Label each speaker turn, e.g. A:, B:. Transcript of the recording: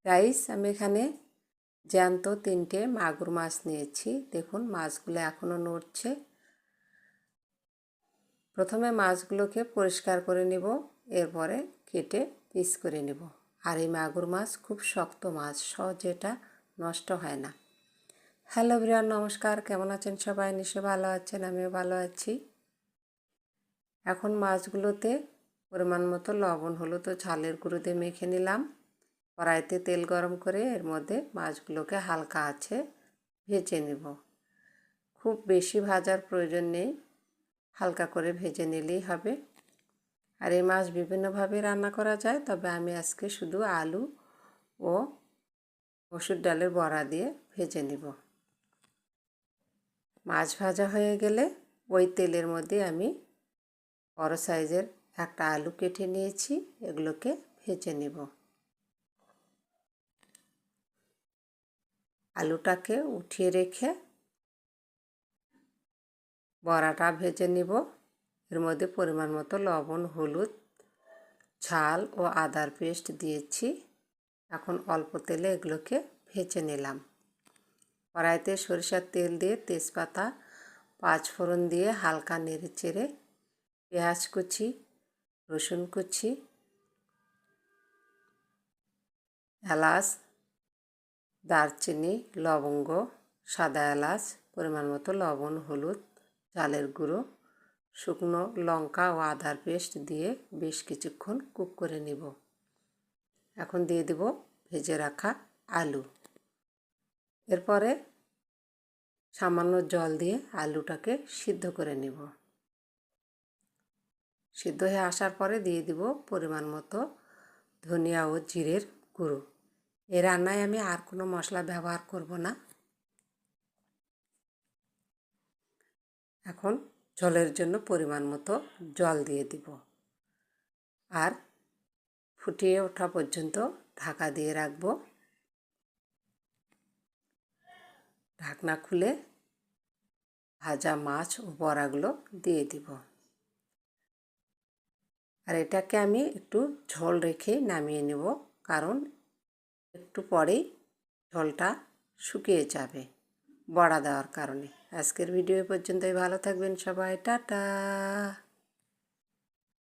A: Guys, আমি এখানে জ্যান্ত 3টে মাগুর মাছ নিয়েছি। দেখুন মাছগুলো এখনও নড়ছে। প্রথমে মাছগুলোকে পরিষ্কার করে নেব, এরপরে কেটে পিস করে নেব। আর এই মাগুর মাছ খুব শক্ত মাছ, সহজে এটা নষ্ট হয় না। হ্যালো এভরিওয়ান, নমস্কার। কেমন আছেন সবাই? নিশ্চয়ই ভালো আছেন, আমিও ভালো আছি। এখন মাছগুলোতে পরিমাণ মতো লবণ, হলুদ ও ঝালের গুঁড়ো দিয়ে মেখে নিলাম। কড়াইতে তেল গরম করে এর মধ্যে মাছগুলোকে হালকা আছে ভেজে নেব। খুব বেশি ভাজার প্রয়োজন নেই, হালকা করে ভেজে নিলেই হবে। আর এই মাছ বিভিন্নভাবে রান্না করা যায়, তবে আমি আজকে শুধু আলু ও মসুর ডালের বড়া দিয়ে ভেজে নেব। মাছ ভাজা হয়ে গেলে ওই তেলের মধ্যে আমি বড় সাইজের একটা আলু কেটে নিয়েছি, এগুলোকে ভেজে নেব। আলুটাকে উঠিয়ে রেখে বড়াটা ভেজে নিব। এর মধ্যে পরিমাণ মতো লবণ, হলুদ, ঝাল ও আদার পেস্ট দিয়েছি। এখন অল্প তেলে এগুলোকে ভেজে নিলাম। কড়াইতে সরিষার তেল দিয়ে তেজপাতা, 5 ফোড়ন দিয়ে হালকা নেড়ে চেড়ে পেঁয়াজ কুচি, রসুন কুচি, এলাচ, দারচিনি, লবঙ্গ, সাদা এলাচ, পরিমাণ মতো লবণ, হলুদ, ঝালের গুঁড়ো, শুকনো লঙ্কা ও আদার পেস্ট দিয়ে বেশ কিছুক্ষণ কুক করে নেব। এখন দিয়ে দেব ভেজে রাখা আলু। এরপরে সামান্য জল দিয়ে আলুটাকে সিদ্ধ করে নেব। সিদ্ধ হয়ে আসার পরে দিয়ে দেব পরিমাণ মতো ধনিয়া ও জিরের গুঁড়ো। এই রান্নায় আমি আর কোনো মশলা ব্যবহার করব না। এখন ঝোলের জন্য পরিমাণ মতো জল দিয়ে দিব আর ফুটিয়ে ওঠা পর্যন্ত ঢাকা দিয়ে রাখব। ঢাকনা খুলে ভাজা মাছ ও বড়াগুলো দিয়ে দিব। আর এটাকে আমি একটু ঝোল রেখে নামিয়ে নেব, কারণ একটু পরেই ঝোলটা শুকিয়ে যাবে বড়া দেওয়ার কারণে। আজকের ভিডিও পর্যন্তই। ভালো থাকবেন সবাই, টাটা।